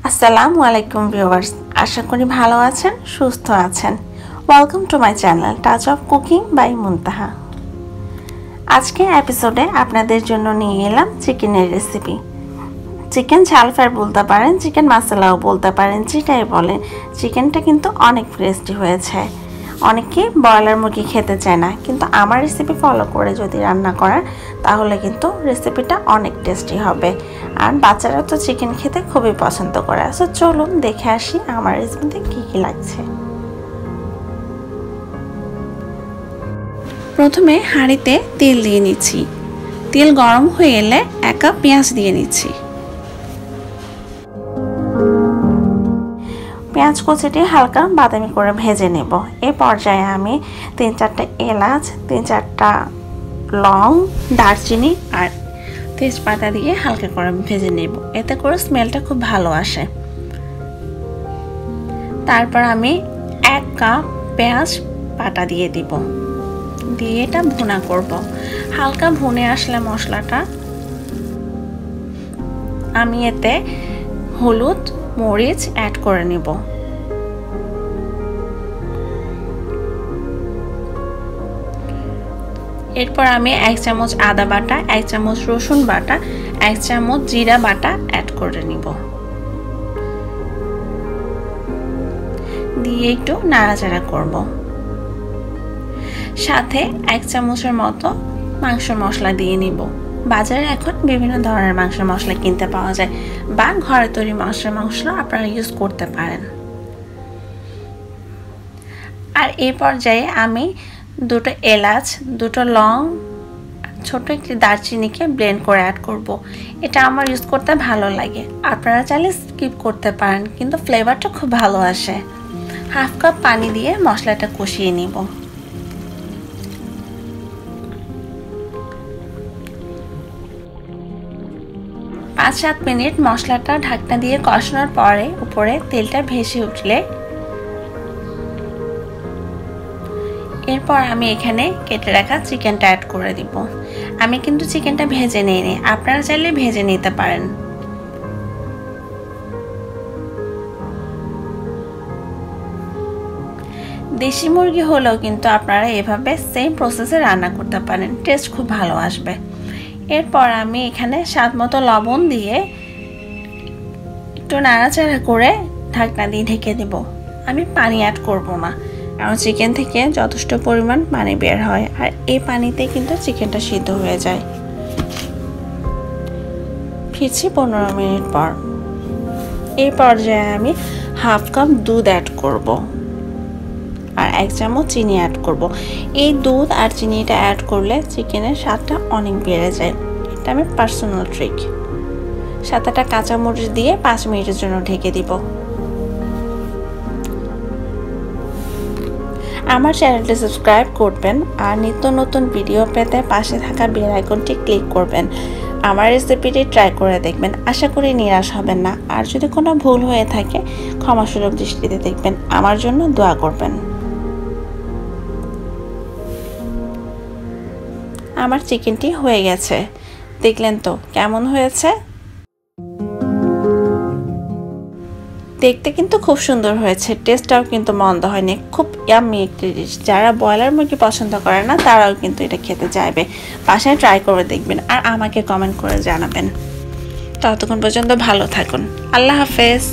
আসসালামু আলাইকুম ভিউয়ার্স, আশা করি ভালো আছেন, সুস্থ আছেন। Welcome to my channel touch of cooking by Muntaha. আজকে এপিসোডে আপনাদের জন্য নিয়ে এলাম চিকেনের রেসিপি। চিকেন ঝাল ফ্রাই বলতে পারেন, চিকেন মশলাও বলতে পারেন, যেটাই বলেন। চিকেনটা কিন্তু অনেক টেস্টি হয়েছে। অনেকে ব্রয়লার মুরগি খেতে চায় না, কিন্তু আমার রেসিপি ফলো করে যদি রান্না করেন তাহলে কিন্তু রেসিপিটা অনেক টেস্টি হবে। আর বাচ্চারা তো চিকেন খেতে খুবই পছন্দ করে। সো চলুন দেখে আসি আমার রেসিপিতে কী কী লাগছে। প্রথমে হাঁড়িতে তেল দিয়ে নিচ্ছি। তেল গরম হয়ে এলে 1 কাপ পেঁয়াজ দিয়ে নিচ্ছি। পেঁয়াজ কুচিটি হালকা বাদামি করে ভেজে নেব। এই পর্যায়ে আমি 3-4টা এলাচ, 3-4টা লং, দারচিনি আর তেজপাতা দিয়ে হালকা করে ভেজে নেব। এতে করে স্মেলটা খুব ভালো আসে। তারপর আমি 1 কাপ পেঁয়াজ বাটা দিয়ে দিব, দিয়ে এটা ভুনা করব। হালকা ভুনে আসলে মশলাটা আমি এতে হলুদ, মরিচ অ্যাড করে নেব। এরপর আমি 1 চামচ আদা বাটা, 1 চামচ রসুন বাটা, 1 চামচ জিরা বাটা অ্যাড করে নিব। দিয়ে একটু নাড়াচাড়া করব। সাথে 1 চামচের মতো মাংস মশলা দিয়ে নিব। বাজারে এখন বিভিন্ন ধরনের মাংস মশলা কিনতে পাওয়া যায়, বা ঘরে তৈরি মশলা আপনারা ইউজ করতে পারেন। আর এই পর্যায়ে আমি 2টো এলাচ, 2টো লং, ছোট একটি দারচিনিকে ব্লেন্ড করে অ্যাড করব। এটা আমার ইউজ করতে ভালো লাগে। আপনারা চাইলে স্কিপ করতে পারেন, কিন্তু ফ্লেভারটা খুব ভালো আসে। 1/2 কাপ পানি দিয়ে মশলাটা কষিয়ে নিব। পাঁচ 7 মিনিট মশলাটা ঢাকনা দিয়ে কষানোর পরে উপরে তেলটা ভেসে উঠলে এরপর আমি এখানে কেটে রাখা চিকেনটা অ্যাড করে দিব। আমি কিন্তু চিকেনটা ভেজে নিইনি, আপনারা চাইলে ভেজে নিতে পারেন। দেশি মুরগি হলেও কিন্তু আপনারা এভাবে সেম প্রসেসে রান্না করতে পারেন, টেস্ট খুব ভালো আসবে। এরপর আমি এখানে স্বাদ মতো লবণ দিয়ে একটু নাড়াচাড়া করে ঢাকনা দিয়ে ঢেকে দেব। আমি পানি অ্যাড করব না, কারণ চিকেন থেকে যথেষ্ট পরিমাণ পানি বের হয়, আর এই পানিতে কিন্তু চিকেনটা সিদ্ধ হয়ে যায়। ফিরছি 15 মিনিট পর। এই পর্যায়ে আমি 1/2 কাপ দুধ অ্যাড করব আর 1 চামচ চিনি অ্যাড করব। এই দুধ আর চিনিটা অ্যাড করলে চিকেনের স্বাদটা অনেক বেড়ে যায়। এটা আমার পার্সোনাল ট্রিক। 7টা কাঁচামরিচ দিয়ে 5 মিনিটের জন্য ঢেকে দিব। আমার চ্যানেলটি সাবস্ক্রাইব করবেন আর নিত্য নতুন ভিডিও পেতে পাশে থাকা বেল আইকনটি ক্লিক করবেন। আমার রেসিপিটি ট্রাই করে দেখবেন, আশা করি নিরাশ হবেন না। আর যদি কোনো ভুল হয়ে থাকে ক্ষমাসুলভ দৃষ্টিতে দেখবেন। আমার জন্য দোয়া করবেন। আমার চিকেনটি হয়ে গেছে, দেখলেন তো কেমন হয়েছে। দেখতে কিন্তু খুব সুন্দর হয়েছে, টেস্টটাও কিন্তু মন্দ হয়নি, খুব ইয়াম্মি একটি ডিশ। যারা ব্রয়লার মুরগি পছন্দ করে না তারাও কিন্তু এটা খেতে চাইবে। বাসায় ট্রাই করে দেখবেন আর আমাকে কমেন্ট করে জানাবেন। ততক্ষণ পর্যন্ত ভালো থাকুন। আল্লাহ হাফেজ।